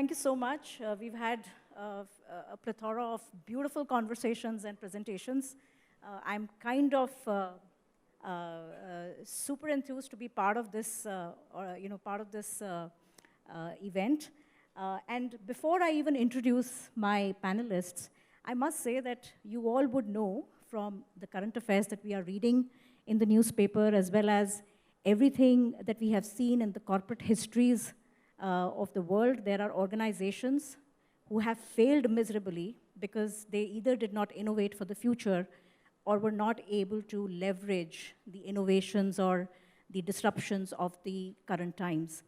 Thank you so much. We've had a plethora of beautiful conversations and presentations. I'm kind of super enthused to be part of this, event. And before I even introduce my panelists, I must say that you all would know from the current affairs that we are reading in the newspaper, as well as everything that we have seen in the corporate histories of the world. There are organizations who have failed miserably because they either did not innovate for the future or were not able to leverage the innovations or the disruptions of the current times.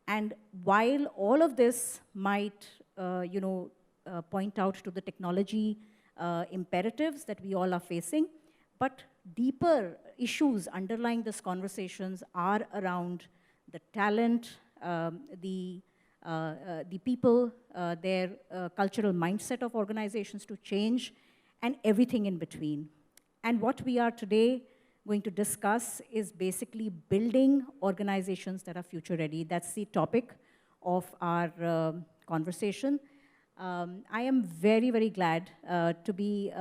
And while all of this might point out to the technology imperatives that we all are facing, but deeper issues underlying these conversations are around the talent, the people, their cultural mindset of organizations to change, and everything in between. And what we are today going to discuss is basically building organizations that are future ready. That's the topic of our conversation. I am very, very glad to be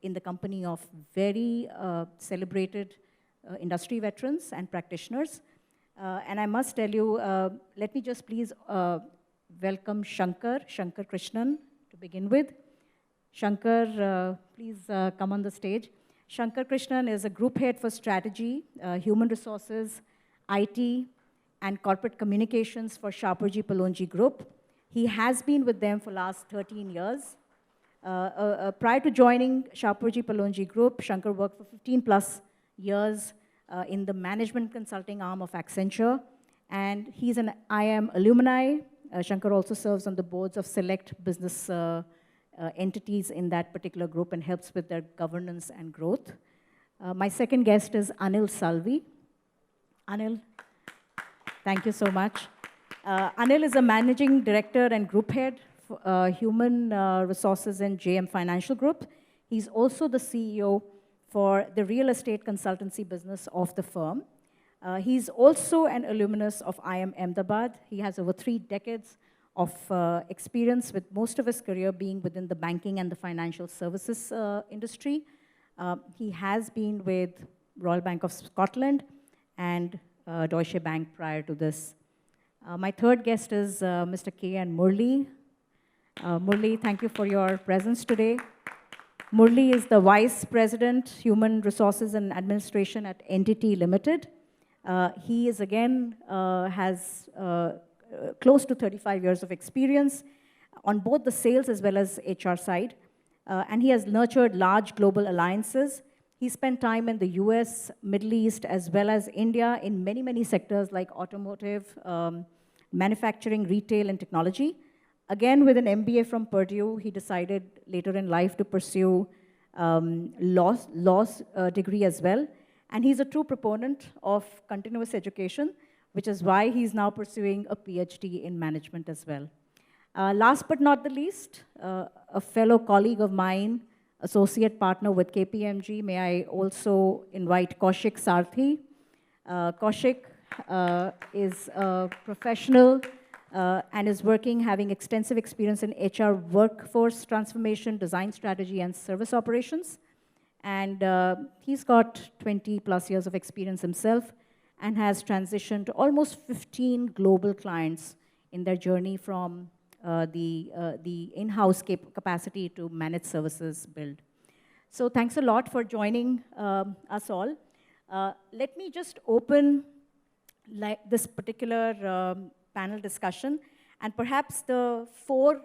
in the company of very celebrated industry veterans and practitioners. And I must tell you, let me just please welcome Shankar Krishnan to begin with. Shankar, please come on the stage. Shankar Krishnan is a group head for strategy, human resources, IT, and corporate communications for Shapoorji Pallonji Group. He has been with them for the last 13 years. Prior to joining Shapoorji Pallonji Group, Shankar worked for 15 plus years in the management consulting arm of Accenture, and he's an IIM alumni. Shankar also serves on the boards of select business entities in that particular group and helps with their governance and growth. My second guest is Anil Salvi. Anil, thank you so much. Anil is a managing director and group head for human resources in JM Financial Group. He's also the CEO for the real estate consultancy business of the firm. He's also an alumnus of IIM Ahmedabad. He has over 3 decades of experience, with most of his career being within the banking and the financial services industry. He has been with Royal Bank of Scotland and Deutsche Bank prior to this. My third guest is Mr. K.N. Murli. Murli, thank you for your presence today. Murli is the Vice President, Human Resources and Administration at Entity Limited. He is again, has close to 35 years of experience on both the sales as well as HR side. And he has nurtured large global alliances. He spent time in the US, Middle East, as well as India in many, many sectors like automotive, manufacturing, retail, and technology. Again, with an MBA from Purdue, he decided later in life to pursue law degree as well. And he's a true proponent of continuous education, which is why he's now pursuing a PhD in management as well. Last but not the least, a fellow colleague of mine, associate partner with KPMG, may I also invite Kaushik Sarthi. Kaushik is a professional and is having extensive experience in HR workforce transformation, design strategy, and service operations. And he's got 20 plus years of experience himself and has transitioned to almost 15 global clients in their journey from the in-house capacity to managed services build. So thanks a lot for joining us all. Let me just open this particular panel discussion, and perhaps the four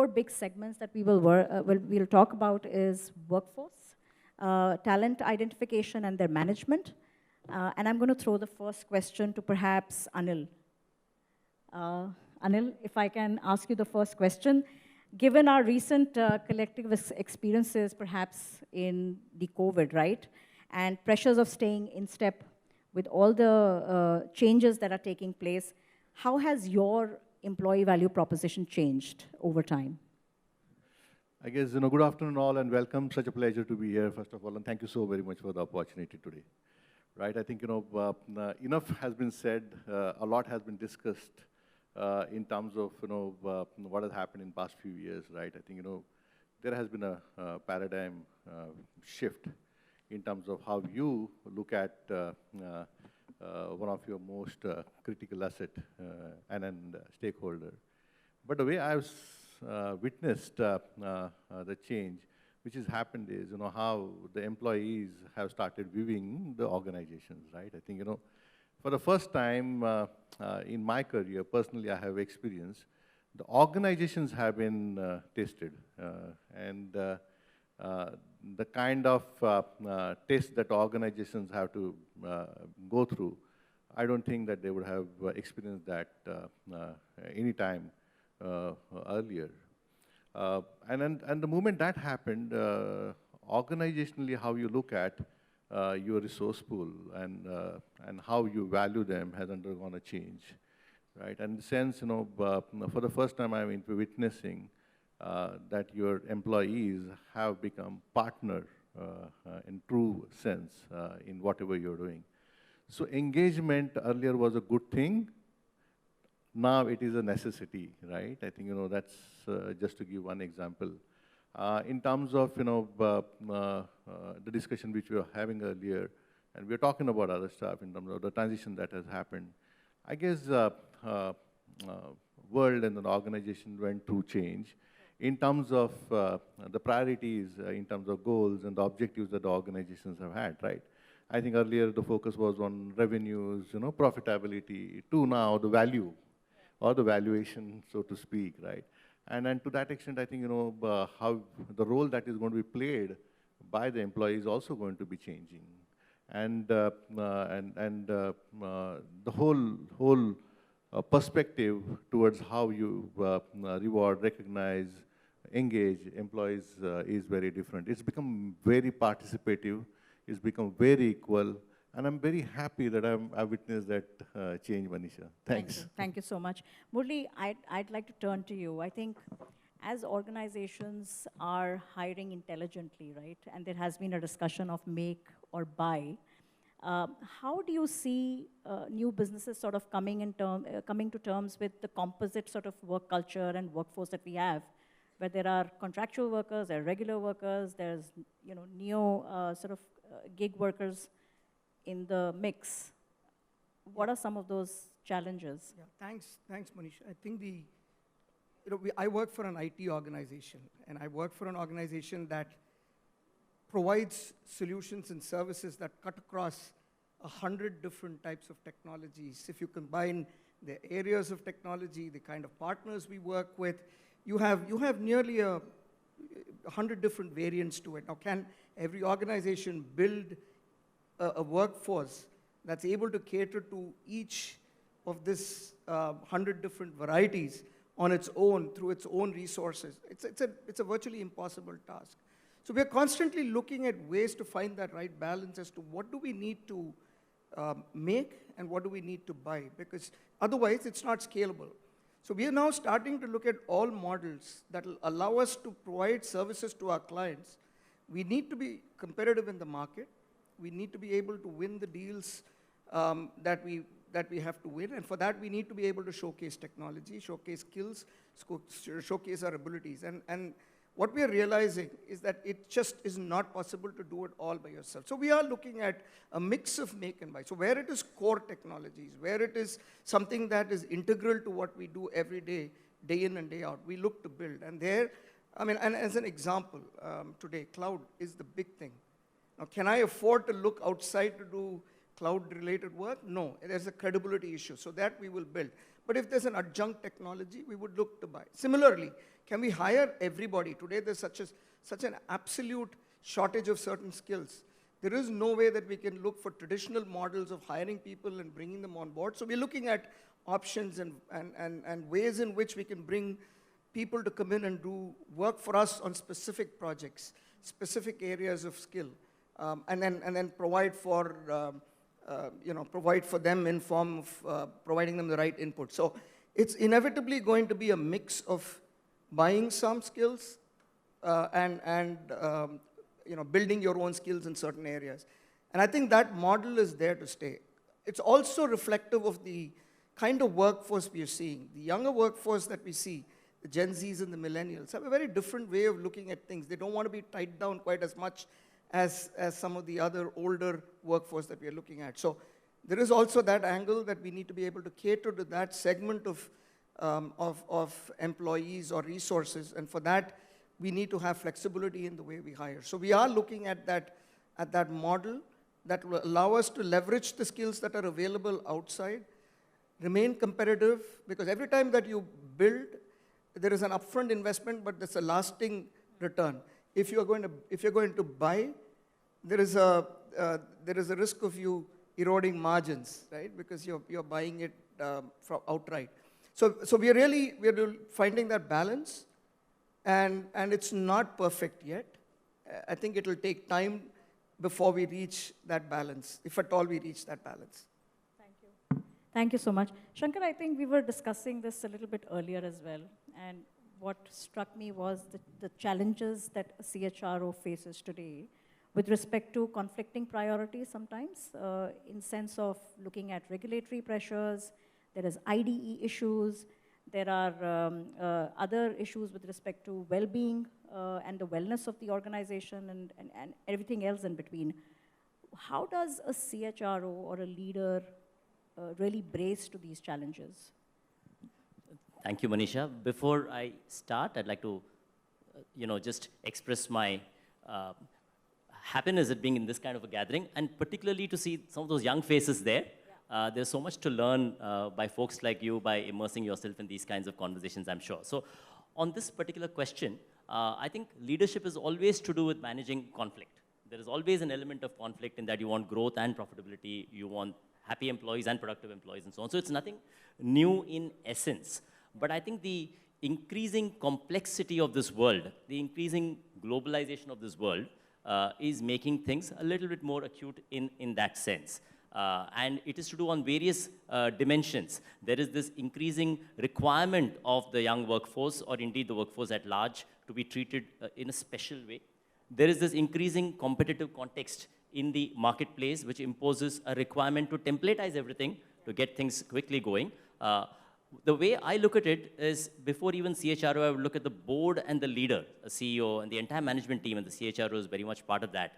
big segments that we'll talk about is workforce, talent identification, and their management. And I'm going to throw the first question to perhaps Anil. Anil, if I can ask you the first question. Given our recent collective experiences, perhaps in the COVID, right, and pressures of staying in step with all the changes that are taking place, how has your employee value proposition changed over time? I guess, good afternoon all and welcome. Such a pleasure to be here, first of all, and thank you so very much for the opportunity today. Right, I think, enough has been said, a lot has been discussed in terms of, what has happened in past few years, right? I think, there has been a paradigm shift in terms of how you look at one of your most critical asset and stakeholder. But the way I've witnessed the change, which has happened is, how the employees have started viewing the organizations, right? I think, for the first time in my career, personally, I have experienced, the organizations have been tested. And the kind of test that organizations have to go through, I don't think that they would have experienced that any time earlier. And the moment that happened, organizationally, how you look at your resource pool and how you value them has undergone a change, right? And in the sense, for the first time, I'm witnessing that your employees have become partner in true sense in whatever you're doing. So engagement earlier was a good thing. Now it is a necessity, right? I think, that's just to give one example. In terms of, the discussion which we were having earlier, and we were talking about other stuff in terms of the transition that has happened. I guess world and the organization went through change in terms of the priorities, in terms of goals and the objectives that the organizations have had, right? I think earlier the focus was on revenues, profitability, to now the value or the valuation, so to speak, right? And to that extent, I think, how the role that is going to be played by the employee is also going to be changing. And the whole perspective towards how you reward, recognize, engage employees is very different. It's become very participative, it's become very equal, and I'm very happy that I've witnessed that change, Manisha. Thanks. Thank you so much. Murli, I'd like to turn to you. I think as organizations are hiring intelligently, right, and there has been a discussion of make or buy, how do you see new businesses sort of coming to terms with the composite sort of work culture and workforce that we have, where there are contractual workers, there are regular workers, there's gig workers in the mix? What are some of those challenges? Yeah, thanks, Manish. I think I work for an IT organization, and I work for an organization that provides solutions and services that cut across 100 different types of technologies. If you combine the areas of technology, the kind of partners we work with, you have nearly 100 different variants to it. Now, can every organization build a workforce that's able to cater to each of this 100 different varieties on its own, through its own resources? It's a virtually impossible task. So we're constantly looking at ways to find that right balance as to what do we need to make and what do we need to buy, because otherwise it's not scalable. So we are now starting to look at all models that will allow us to provide services to our clients. We need to be competitive in the market. We need to be able to win the deals that we have to win, and for that we need to be able to showcase technology, showcase skills, showcase our abilities. And what we are realizing is that it just is not possible to do it all by yourself. So we are looking at a mix of make and buy. So where it is core technologies, where it is something that is integral to what we do every day, day in and day out, we look to build. And there, and as an example, today, cloud is the big thing. Now, can I afford to look outside to do cloud-related work? No, there's a credibility issue, so that we will build. But if there's an adjunct technology, we would look to buy. Similarly, can we hire everybody? Today, there's such an absolute shortage of certain skills. There is no way that we can look for traditional models of hiring people and bringing them on board. So we're looking at options and ways in which we can bring people to come in and do work for us on specific projects, specific areas of skill, and then provide for them in form of providing them the right input. So it's inevitably going to be a mix of buying some skills and building your own skills in certain areas. And I think that model is there to stay. It's also reflective of the kind of workforce we are seeing, the younger workforce that we see, the Gen Zs and the millennials, have a very different way of looking at things. They don't want to be tied down quite as much as some of the other older workforce that we are looking at. So there is also that angle that we need to be able to cater to that segment of employees or resources, and for that, we need to have flexibility in the way we hire. So we are looking at that model that will allow us to leverage the skills that are available outside, remain competitive, because every time that you build, there is an upfront investment, but there's a lasting return. If you're going to buy, there is a risk of you eroding margins, right? Because you're buying it from outright. So we're finding that balance, and it's not perfect yet. I think it'll take time before we reach that balance, if at all we reach that balance. Thank you. Thank you so much. Shankar, I think we were discussing this a little bit earlier as well, and what struck me was the challenges that a CHRO faces today with respect to conflicting priorities sometimes, in sense of looking at regulatory pressures, there is IDE issues, there are other issues with respect to well-being and the wellness of the organization and everything else in between. How does a CHRO or a leader really brace to these challenges? Thank you, Manisha. Before I start, I'd like to, just express my happiness at being in this kind of a gathering, and particularly to see some of those young faces there. Yeah. There's so much to learn by folks like you by immersing yourself in these kinds of conversations, I'm sure. So on this particular question, I think leadership is always to do with managing conflict. There is always an element of conflict in that you want growth and profitability, you want happy employees and productive employees and so on. So it's nothing new in essence. But I think the increasing complexity of this world, the increasing globalization of this world is making things a little bit more acute in that sense. And it is to do on various dimensions. There is this increasing requirement of the young workforce, or indeed the workforce at large, to be treated in a special way. There is this increasing competitive context in the marketplace, which imposes a requirement to templatize everything to get things quickly going. The way I look at it is, before even CHRO, I would look at the board and the leader, a CEO, and the entire management team, and the CHRO is very much part of that,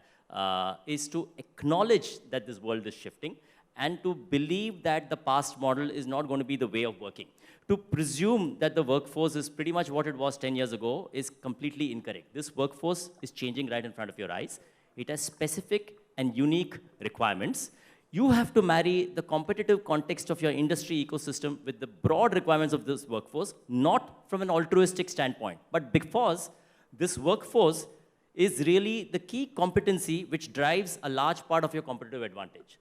is to acknowledge that this world is shifting and to believe that the past model is not going to be the way of working. To presume that the workforce is pretty much what it was 10 years ago is completely incorrect. This workforce is changing right in front of your eyes. It has specific and unique requirements. You have to marry the competitive context of your industry ecosystem with the broad requirements of this workforce, not from an altruistic standpoint, but because this workforce is really the key competency which drives a large part of your competitive advantage.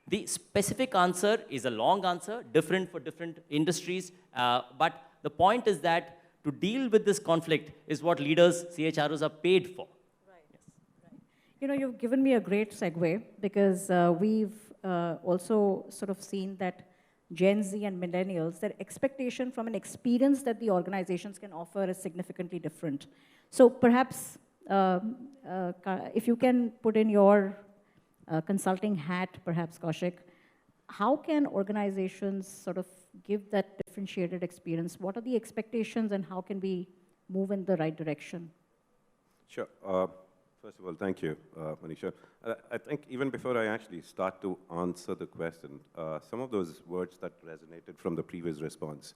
The specific answer is a long answer, different for different industries, but the point is that to deal with this conflict is what leaders, CHROs, are paid for. Right. Yes. Right. You've given me a great segue, because we've also sort of seen that Gen Z and millennials, their expectation from an experience that the organizations can offer is significantly different. So perhaps if you can put in your consulting hat, perhaps, Kaushik, how can organizations sort of give that differentiated experience? What are the expectations, and how can we move in the right direction? Sure. First of all, thank you, Manisha. I think even before I actually start to answer the question, some of those words that resonated from the previous response.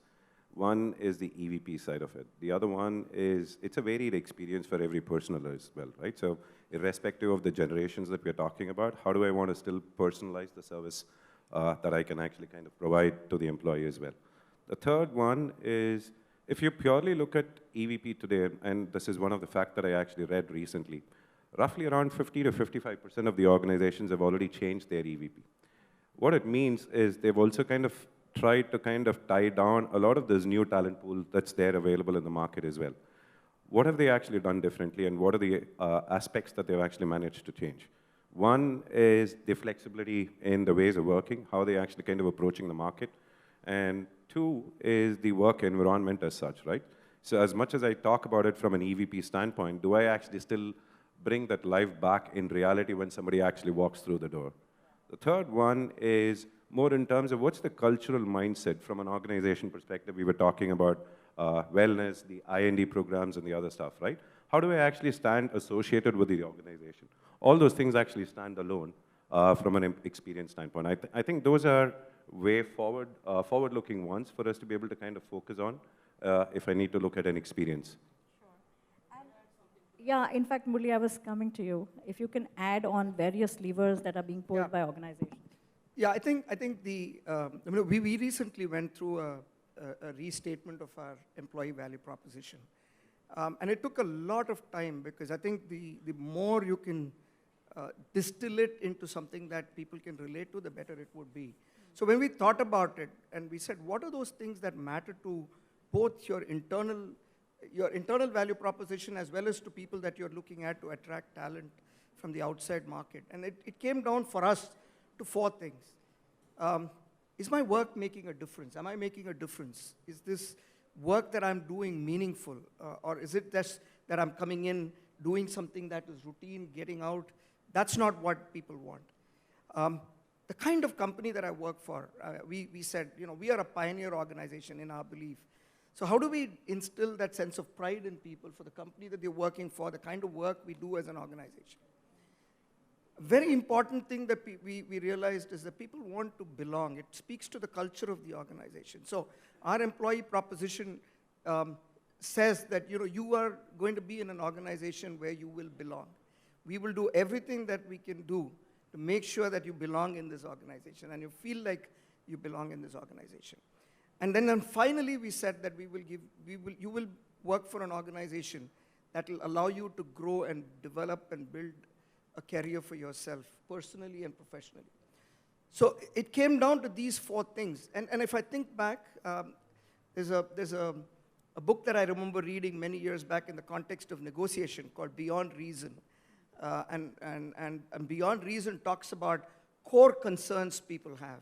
One is the EVP side of it. The other one is, it's a varied experience for every person as well, right? So irrespective of the generations that we're talking about, how do I want to still personalize the service that I can actually kind of provide to the employee as well? The third one is, if you purely look at EVP today, and this is one of the facts that I actually read recently, roughly around 50 to 55% of the organizations have already changed their EVP. What it means is they've also kind of tried to kind of tie down a lot of this new talent pool that's there available in the market as well. What have they actually done differently, and what are the aspects that they've actually managed to change? One is the flexibility in the ways of working, how they actually kind of approaching the market. And two is the work environment as such, right? So as much as I talk about it from an EVP standpoint, do I actually still bring that life back in reality when somebody actually walks through the door? The third one is more in terms of what's the cultural mindset from an organization perspective. We were talking about wellness, the I&D programs, and the other stuff, right? How do I actually stand associated with the organization? All those things actually stand alone from an experience standpoint. I think those are way forward-looking ones for us to be able to kind of focus on if I need to look at an experience. Yeah, in fact, Murli, I was coming to you. If you can add on various levers that are being pulled by organizations. Yeah, I think we recently went through a restatement of our employee value proposition. And it took a lot of time because I think the more you can distill it into something that people can relate to, the better it would be. So when we thought about it and we said, what are those things that matter to both your internal value proposition as well as to people that you're looking at to attract talent from the outside market? And it came down for us to 4 things. Is my work making a difference? Am I making a difference? Is this work that I'm doing meaningful? Or is it just that I'm coming in, doing something that is routine, getting out? That's not what people want. The kind of company that I work for, we said, we are a pioneer organization in our belief. So how do we instill that sense of pride in people for the company that they're working for, the kind of work we do as an organization? A very important thing that we realized is that people want to belong. It speaks to the culture of the organization. So our employee proposition says that you are going to be in an organization where you will belong. We will do everything that we can do to make sure that you belong in this organization and you feel like you belong in this organization. And then finally we said that you will work for an organization that will allow you to grow and develop and build a career for yourself, personally and professionally. So it came down to these 4 things. And if I think back, there's a book that I remember reading many years back in the context of negotiation called Beyond Reason. And Beyond Reason talks about core concerns people have.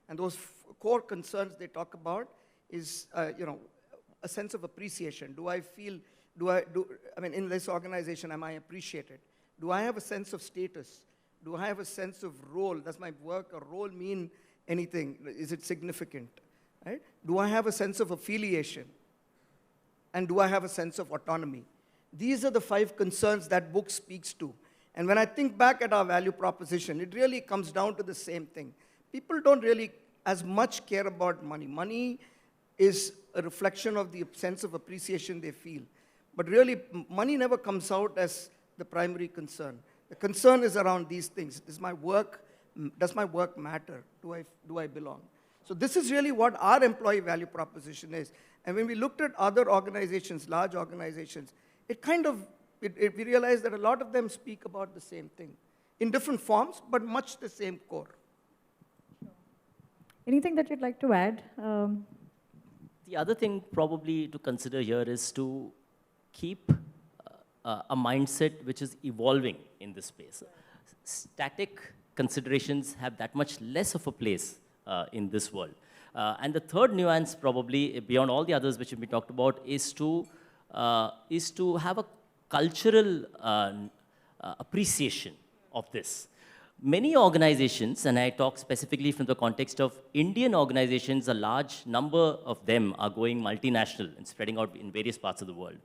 And those core concerns they talk about is, a sense of appreciation. In this organization, am I appreciated? Do I have a sense of status? Do I have a sense of role? Does my work or role mean anything? Is it significant? Right? Do I have a sense of affiliation? And do I have a sense of autonomy? These are the 5 concerns that book speaks to. And when I think back at our value proposition, it really comes down to the same thing. People don't really as much care about money. Money is a reflection of the sense of appreciation they feel. But really, money never comes out as the primary concern. The concern is around these things. Does my work matter? Do I belong? So this is really what our employee value proposition is. And when we looked at other organizations, large organizations, we realized that a lot of them speak about the same thing in different forms, but much the same core. Anything that you'd like to add? The other thing probably to consider here is to keep a mindset which is evolving in this space. Static considerations have that much less of a place in this world. And the third nuance, probably beyond all the others which have been talked about, is to have a cultural appreciation of this. Many organizations, and I talk specifically from the context of Indian organizations, a large number of them are going multinational and spreading out in various parts of the world.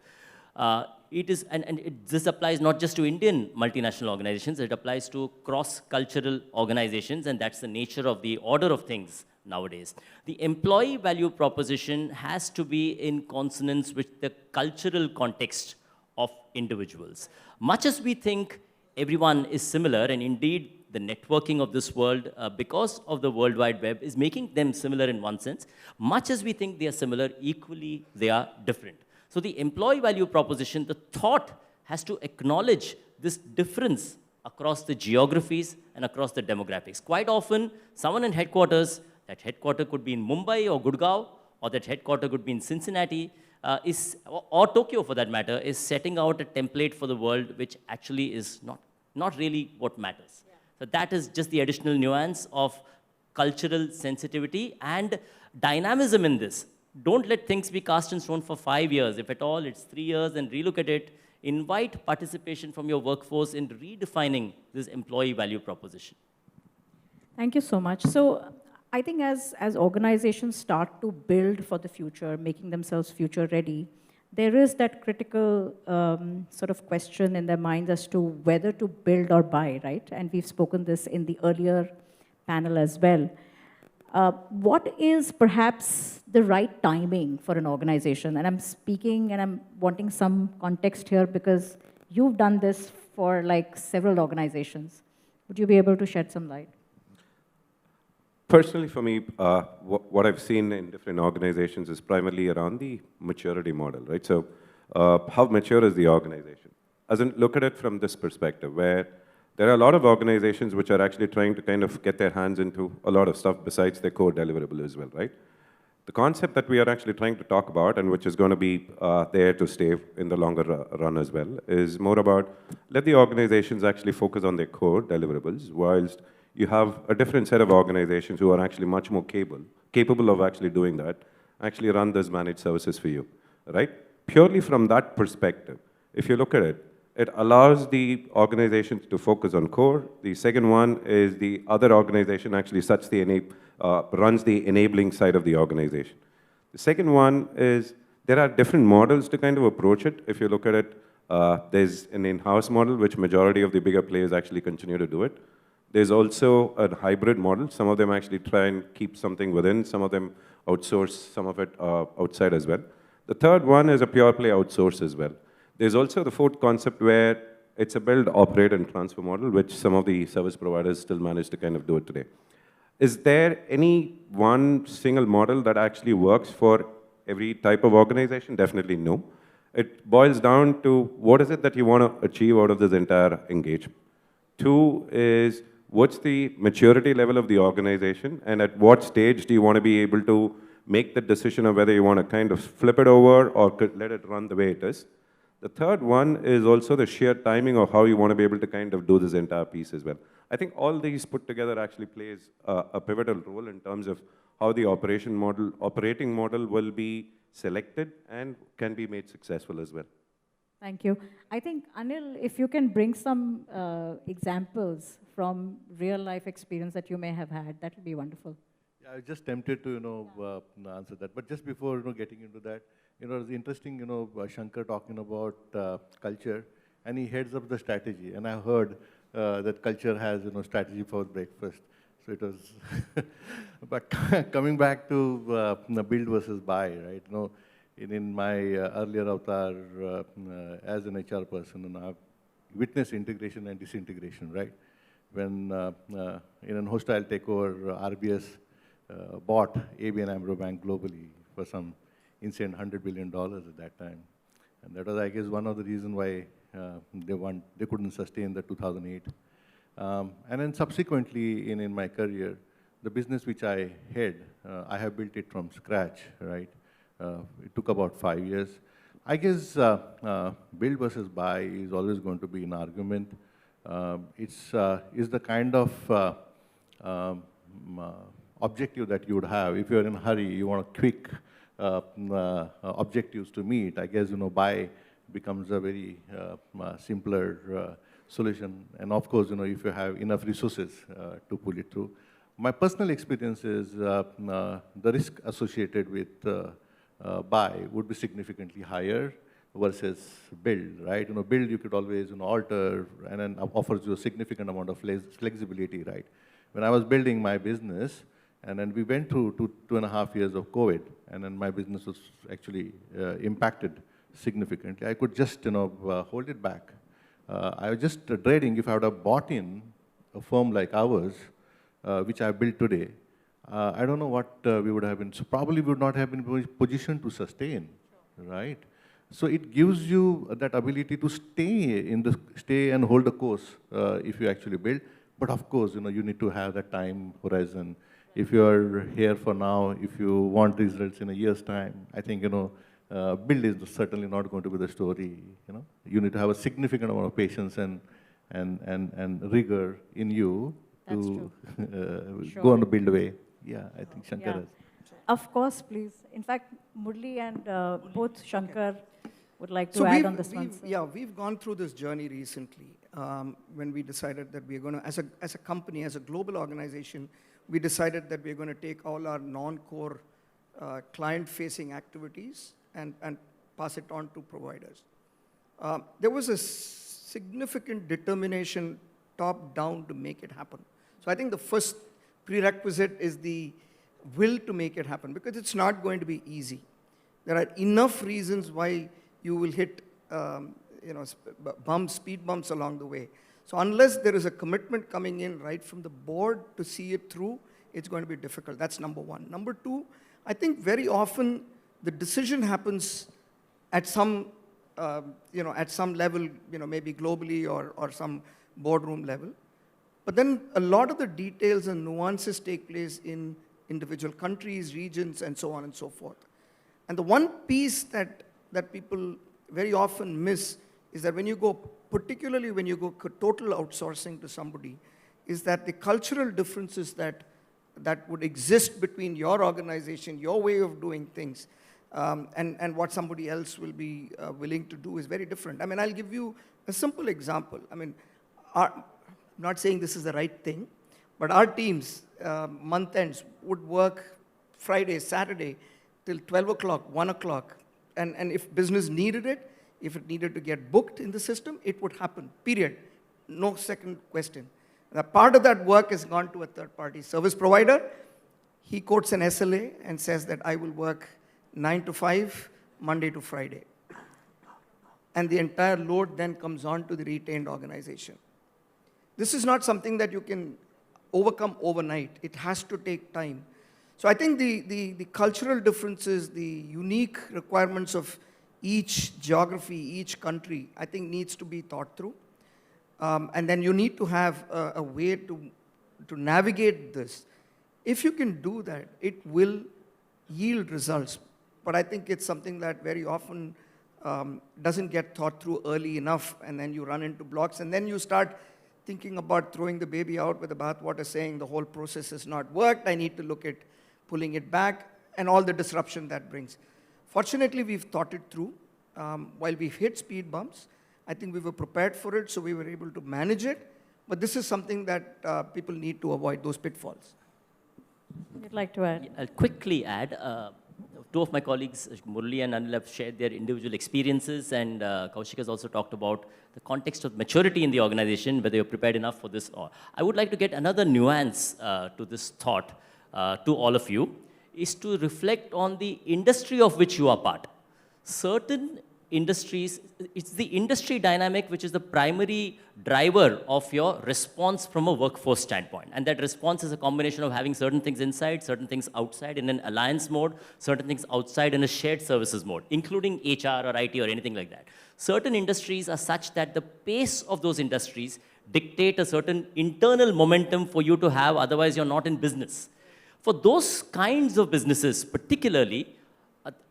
This applies not just to Indian multinational organizations, it applies to cross-cultural organizations, and that's the nature of the order of things nowadays. The employee value proposition has to be in consonance with the cultural context of individuals. Much as we think everyone is similar, and indeed the networking of this world, because of the World Wide Web, is making them similar in one sense, much as we think they are similar, equally they are different. So the employee value proposition, the thought has to acknowledge this difference across the geographies and across the demographics. Quite often, someone in headquarters, that headquarter could be in Mumbai or Gurgaon, or that headquarter could be in Cincinnati, or Tokyo for that matter, is setting out a template for the world which actually is not really what matters. Yeah. So that is just the additional nuance of cultural sensitivity and dynamism in this. Don't let things be cast in stone for 5 years. If at all, it's 3 years, and relook at it. Invite participation from your workforce in redefining this employee value proposition. Thank you so much. So I think as organizations start to build for the future, making themselves future ready, there is that critical sort of question in their minds as to whether to build or buy, right? And we've spoken this in the earlier panel as well. What is perhaps the right timing for an organization? And I'm speaking and I'm wanting some context here because you've done this for like several organizations. Would you be able to shed some light? Personally, for me, what I've seen in different organizations is primarily around the maturity model, right? So how mature is the organization? As in, look at it from this perspective, where there are a lot of organizations which are actually trying to kind of get their hands into a lot of stuff besides their core deliverable as well, right? The concept that we are actually trying to talk about, and which is going to be there to stay in the longer run as well, is more about let the organizations actually focus on their core deliverables, whilst you have a different set of organizations who are actually much more capable of actually doing that, actually run those managed services for you, right? Purely from that perspective, if you look at it, it allows the organizations to focus on core. The second one is the other organization actually runs the enabling side of the organization. The second one is there are different models to kind of approach it. If you look at it, there's an in-house model, which majority of the bigger players actually continue to do it. There's also a hybrid model. Some of them actually try and keep something within. Some of them outsource some of it outside as well. The third one is a pure play outsource as well. There's also the fourth concept where it's a build, operate, and transfer model, which some of the service providers still manage to kind of do it today. Is there any one single model that actually works for every type of organization? Definitely no. It boils down to what is it that you want to achieve out of this entire engagement. Two is what's the maturity level of the organization, and at what stage do you want to be able to make the decision of whether you want to kind of flip it over or let it run the way it is. The third one is also the sheer timing of how you want to be able to kind of do this entire piece as well. I think all these put together actually plays a pivotal role in terms of how the operating model will be selected and can be made successful as well. Thank you. I think, Anil, if you can bring some examples from real life experience that you may have had, that would be wonderful. Yeah, I was just tempted to, answer that. But just before, getting into that, it was interesting, Shankar talking about culture, and he heads up the strategy. And I heard that culture has, strategy for breakfast. So it was, but coming back to build versus buy, right? In my earlier avatar as an HR person, I've witnessed integration and disintegration, right? When in an hostile takeover, RBS bought ABN AMRO Bank globally for some insane $100 billion at that time. And that was, I guess, one of the reasons why they couldn't sustain the 2008. And then subsequently in my career, the business which I head, I have built it from scratch, right? It took about 5 years. I guess build versus buy is always going to be an argument. It's the kind of objective that you would have. If you're in a hurry, you want quick objectives to meet, I guess, buy becomes a very simpler solution. And of course, if you have enough resources to pull it through. My personal experience is the risk associated with buy would be significantly higher versus build, right? Build you could always alter and then offers you a significant amount of flexibility, right? When I was building my business, and then we went through 2.5 years of COVID, and then my business was actually impacted significantly. I could just hold it back. I was just dreading if I would have bought in a firm like ours, which I built today. I don't know what we would have been. So probably we would not have been in a position to sustain, right? So it gives you that ability to stay and hold the course if you actually build. But of course, you need to have that time horizon. If you are here for now, if you want results in a year's time, I think build is certainly not going to be the story. You need to have a significant amount of patience and rigor in you to go on the build way. Yeah, I think Shankar has. Of course, please. In fact, Murli and both Shankar would like to add on this one. Yeah, we've gone through this journey recently, when we decided that we're going to, as a company, as a global organization, we decided that we're going to take all our non-core client-facing activities and pass it on to providers. There was a significant determination top-down to make it happen. So I think the first prerequisite is the will to make it happen, because it's not going to be easy. There are enough reasons why you will hit speed bumps along the way. So unless there is a commitment coming in right from the board to see it through, it's going to be difficult. That's number one. Number two, I think very often the decision happens at some, at some level, maybe globally or some boardroom level. But then a lot of the details and nuances take place in individual countries, regions, and so on and so forth. And the one piece that people very often miss is that when you go, particularly when you go total outsourcing to somebody, is that the cultural differences that would exist between your organization, your way of doing things, and what somebody else will be willing to do is very different. I mean, I'll give you a simple example. I mean, I'm not saying this is the right thing, but our teams, month ends, would work Friday, Saturday, till 12 o'clock, 1 o'clock. And if business needed it, if it needed to get booked in the system, it would happen, period. No second question. Now, part of that work has gone to a third-party service provider. He quotes an SLA and says that I will work 9 to 5, Monday to Friday. And the entire load then comes on to the retained organization. This is not something that you can overcome overnight. It has to take time. So I think the cultural differences, the unique requirements of each geography, each country, I think needs to be thought through. And then you need to have a way to navigate this. If you can do that, it will yield results. But I think it's something that very often doesn't get thought through early enough, and then you run into blocks, and then you start thinking about throwing the baby out with the bathwater, saying the whole process has not worked, I need to look at pulling it back, and all the disruption that brings. Fortunately, we've thought it through. While we've hit speed bumps, I think we were prepared for it, so we were able to manage it. But this is something that people need to avoid, those pitfalls. You'd like to add? I'll quickly add. Two of my colleagues, Murali and Anil, have shared their individual experiences, and Kaushik has also talked about the context of maturity in the organization, whether you're prepared enough for this. Or I would like to get another nuance to this thought to all of you, is to reflect on the industry of which you are part. Certain industries, it's the industry dynamic which is the primary driver of your response from a workforce standpoint. And that response is a combination of having certain things inside, certain things outside in an alliance mode, certain things outside in a shared services mode, including HR or IT or anything like that. Certain industries are such that the pace of those industries dictate a certain internal momentum for you to have, otherwise you're not in business. For those kinds of businesses, particularly,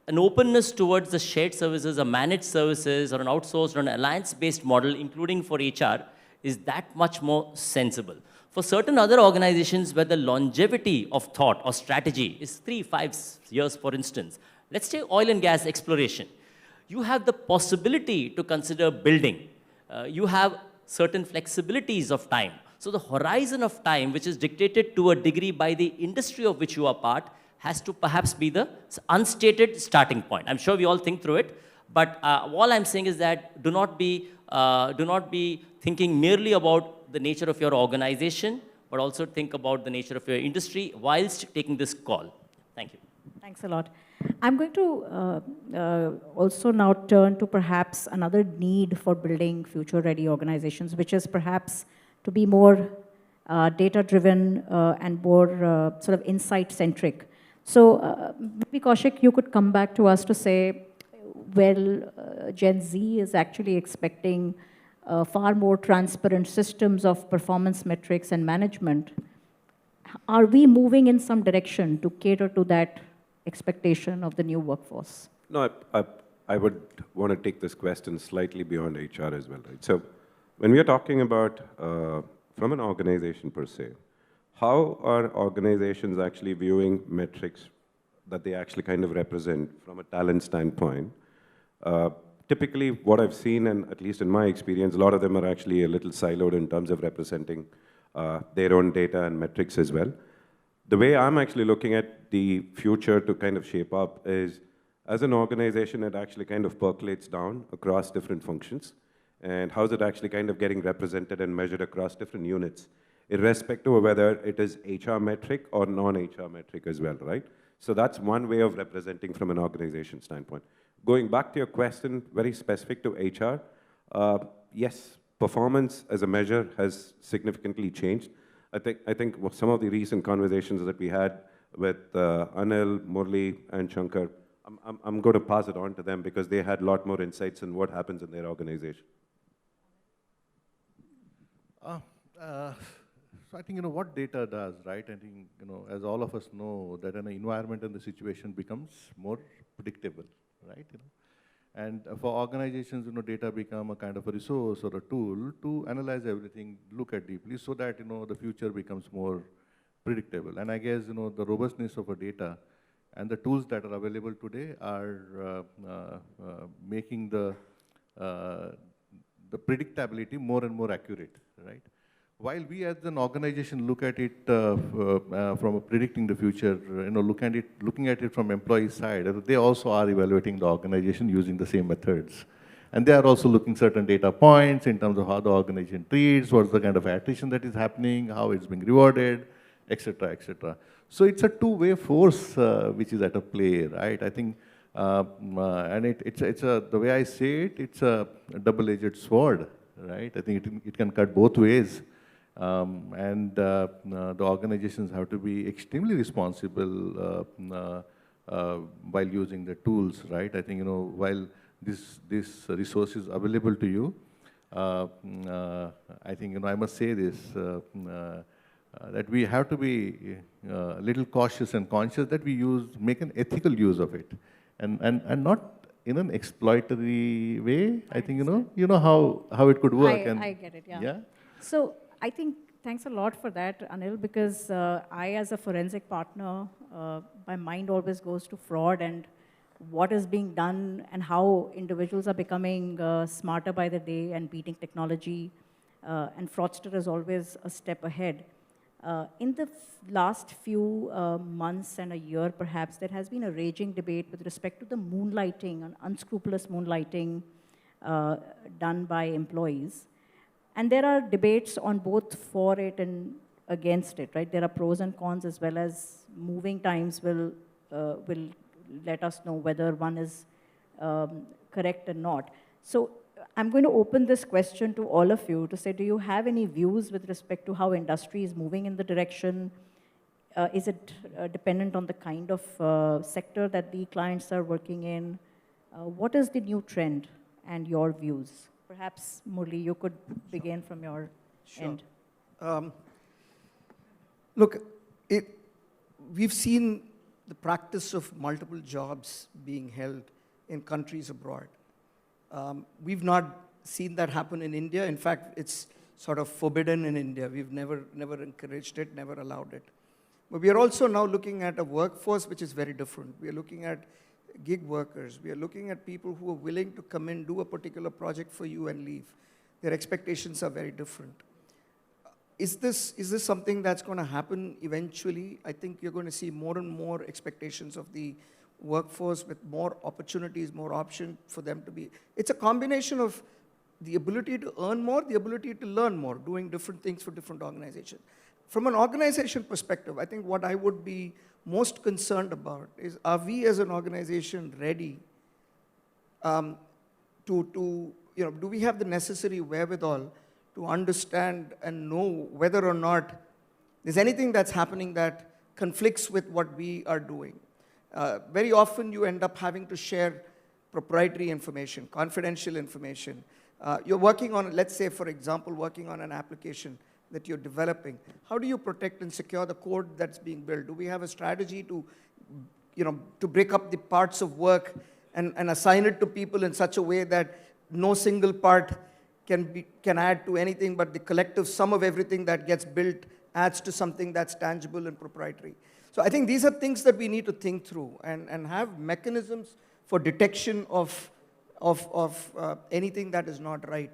an openness towards the shared services, or managed services, or an outsourced or an alliance-based model, including for HR, is that much more sensible. For certain other organizations where the longevity of thought or strategy is 3-5 years, for instance, let's take oil and gas exploration. You have the possibility to consider building. You have certain flexibilities of time. So the horizon of time, which is dictated to a degree by the industry of which you are part, has to perhaps be the unstated starting point. I'm sure we all think through it, but all I'm saying is that do not be thinking merely about the nature of your organization, but also think about the nature of your industry whilst taking this call. Thank you. Thanks a lot. I'm going to also now turn to perhaps another need for building future-ready organizations, which is perhaps to be more data-driven and more sort of insight-centric. So maybe Kaushik, you could come back to us to say, well, Gen Z is actually expecting far more transparent systems of performance metrics and management. Are we moving in some direction to cater to that expectation of the new workforce? No, I would want to take this question slightly beyond HR as well, right? So when we are talking about from an organization per se, how are organizations actually viewing metrics that they actually kind of represent from a talent standpoint typically what I've seen, and at least in my experience, a lot of them are actually a little siloed in terms of representing their own data and metrics as well. The way I'm actually looking at the future to kind of shape up is, as an organization, it actually kind of percolates down across different functions. And how's it actually kind of getting represented and measured across different units, irrespective of whether it is HR metric or non-HR metric as well, right? So that's one way of representing from an organization standpoint. Going back to your question, very specific to HR, yes, performance as a measure has significantly changed. I think some of the recent conversations that we had with Anil, Murli, and Shankar, I'm going to pass it on to them because they had a lot more insights in what happens in their organization. So I think, what data does, right? I think, as all of us know, that an environment and the situation becomes more predictable, right? And for organizations, data become a kind of a resource or a tool to analyze everything, look at deeply, so that, the future becomes more predictable. And I guess, the robustness of a data and the tools that are available today are making the predictability more and more accurate, right? While we as an organization look at it from predicting the future, looking at it from employee side, they also are evaluating the organization using the same methods. And they are also looking certain data points in terms of how the organization treats, what's the kind of attrition that is happening, how it's being rewarded, et cetera, et cetera. So it's a two-way force which is at a play, right? I think, and the way I say it, it's a double-edged sword, right? I think it can cut both ways. The organizations have to be extremely responsible while using the tools, right? I think, while this resource is available to you, I think, I must say this, that we have to be a little cautious and conscious that we make an ethical use of it, and not in an exploitatory way. I think, you know how it could work. I get it, yeah. Yeah? So I think, thanks a lot for that, Anil, because I, as a forensic partner, my mind always goes to fraud and what is being done and how individuals are becoming smarter by the day and beating technology, and fraudster is always a step ahead. In the last few months and a year, perhaps, there has been a raging debate with respect to the moonlighting, and unscrupulous moonlighting done by employees. And there are debates on both for it and against it, right? There are pros and cons, as well as moving times will let us know whether one is correct or not. So I'm going to open this question to all of you to say, do you have any views with respect to how industry is moving in the direction? Is it dependent on the kind of sector that the clients are working in? What is the new trend and your views? Perhaps, Murli, you could begin from your end. Look, we've seen the practice of multiple jobs being held in countries abroad. We've not seen that happen in India. In fact, it's sort of forbidden in India. We've never encouraged it, never allowed it. But we are also now looking at a workforce which is very different. We are looking at gig workers. We are looking at people who are willing to come in, do a particular project for you and leave. Their expectations are very different. Is this something that's going to happen eventually? I think you're going to see more and more expectations of the workforce with more opportunities, more options for them to be. It's a combination of the ability to earn more, the ability to learn more, doing different things for different organizations. From an organization perspective, I think what I would be most concerned about is, are we as an organization ready do we have the necessary wherewithal to understand and know whether or not there's anything that's happening that conflicts with what we are doing. Very often you end up having to share proprietary information, confidential information. You're working on, let's say, for example, working on an application that you're developing. How do you protect and secure the code that's being built? Do we have a strategy to break up the parts of work and assign it to people in such a way that no single part can add to anything, but the collective sum of everything that gets built adds to something that's tangible and proprietary? So I think these are things that we need to think through and have mechanisms for detection of of anything that is not right.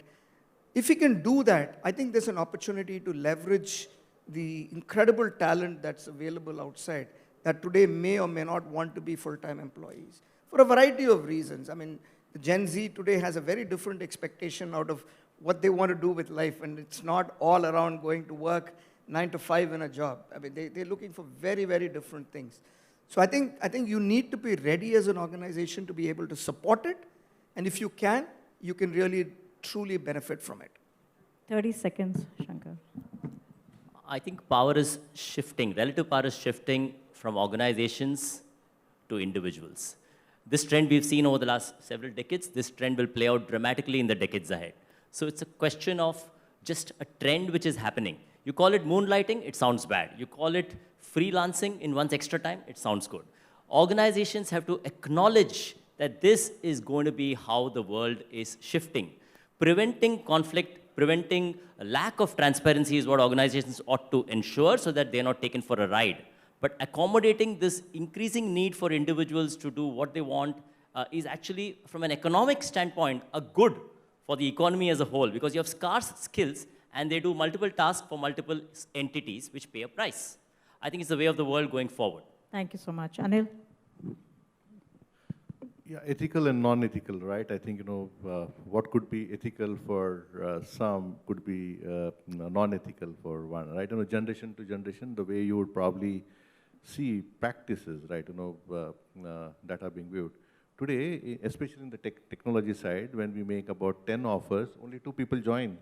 If we can do that, I think there's an opportunity to leverage the incredible talent that's available outside that today may or may not want to be full-time employees for a variety of reasons. I mean, the Gen Z today has a very different expectation out of what they want to do with life, and it's not all around going to work 9 to 5 in a job. I mean, they're looking for very, very different things. So I think you need to be ready as an organization to be able to support it, and if you can really truly benefit from it. 30 seconds, Shankar. I think power is shifting, relative power is shifting from organizations to individuals. This trend we've seen over the last several decades, this trend will play out dramatically in the decades ahead. So it's a question of just a trend which is happening. You call it moonlighting, it sounds bad. You call it freelancing in one's extra time, it sounds good. Organizations have to acknowledge that this is going to be how the world is shifting. Preventing conflict, preventing a lack of transparency is what organizations ought to ensure so that they're not taken for a ride. But accommodating this increasing need for individuals to do what they want is actually, from an economic standpoint, a good for the economy as a whole, because you have scarce skills and they do multiple tasks for multiple entities which pay a price. I think it's the way of the world going forward. Thank you so much. Anil? Yeah, ethical and non-ethical, right? I think, what could be ethical for some could be non-ethical for one, right? Generation to generation, the way you would probably see practices, right, that are being viewed. Today, especially in the technology side, when we make about 10 offers, only 2 people join.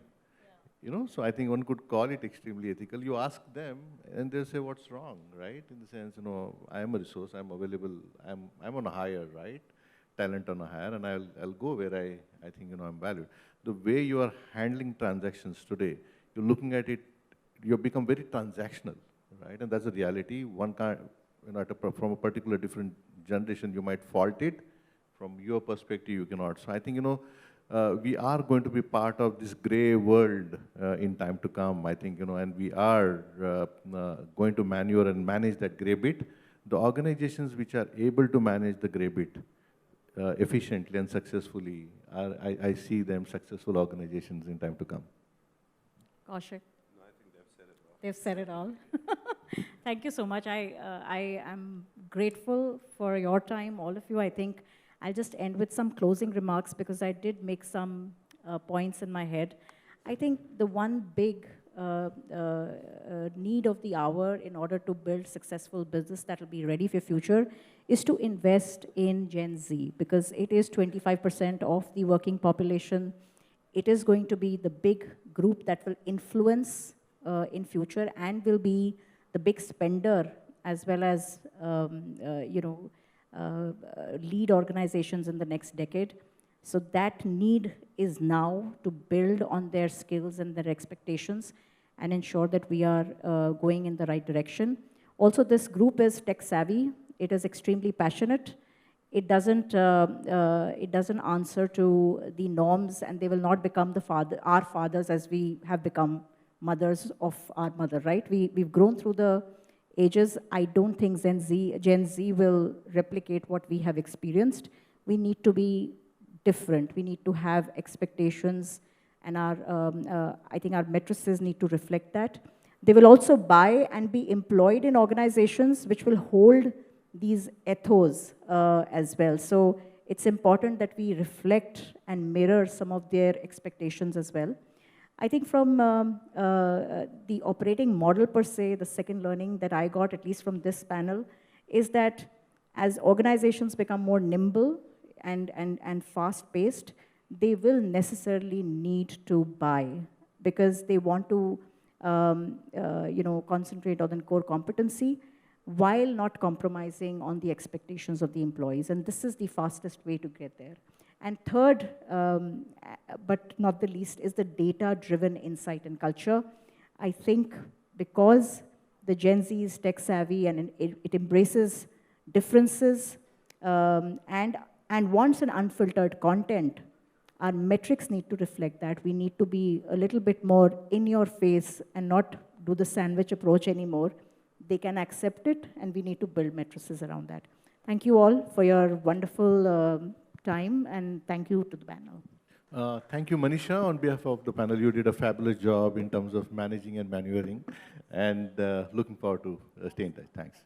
Yeah. So I think one could call it extremely ethical. You ask them, and they'll say, what's wrong, right? In the sense, I am a resource, I'm available, I'm on a hire, right? Talent on a hire, and I'll go where I think, I'm valued. The way you are handling transactions today, you're looking at it, you've become very transactional, right? And that's the reality. One can't, from a particular different generation, you might fault it. From your perspective, you cannot. So I think, we are going to be part of this gray world in time to come, I think, and we are going to maneuver and manage that gray bit. The organizations which are able to manage the gray bit efficiently and successfully, I see them successful organizations in time to come. Kaushik? No, I think they've said it all. Thank you so much. I am grateful for your time, all of you. I think I'll just end with some closing remarks because I did make some points in my head. I think the one big need of the hour in order to build successful business that will be ready for future is to invest in Gen Z, because it is 25% of the working population. It is going to be the big group that will influence in future and will be the big spender as well as lead organizations in the next decade. So that need is now to build on their skills and their expectations and ensure that we are going in the right direction. Also, this group is tech savvy. It is extremely passionate. It doesn't answer to the norms, and they will not become our fathers as we have become mothers of our mother, right? We've grown through the ages. I don't think Gen Z will replicate what we have experienced. We need to be different. We need to have expectations, and I think our matrices need to reflect that. They will also buy and be employed in organizations which will hold these ethos as well. So it's important that we reflect and mirror some of their expectations as well. I think from the operating model per se, the second learning that I got, at least from this panel, is that as organizations become more nimble and fast-paced, they will necessarily need to buy because they want to concentrate on the core competency while not compromising on the expectations of the employees. And this is the fastest way to get there. And third, but not the least, is the data-driven insight and culture. I think because the Gen Z is tech-savvy and it embraces differences and wants an unfiltered content, our metrics need to reflect that. We need to be a little bit more in your face and not do the sandwich approach anymore. They can accept it, and we need to build matrices around that. Thank you all for your wonderful time, and thank you to the panel. Thank you, Manisha. On behalf of the panel, you did a fabulous job in terms of managing and maneuvering, and looking forward to staying in touch. Thanks.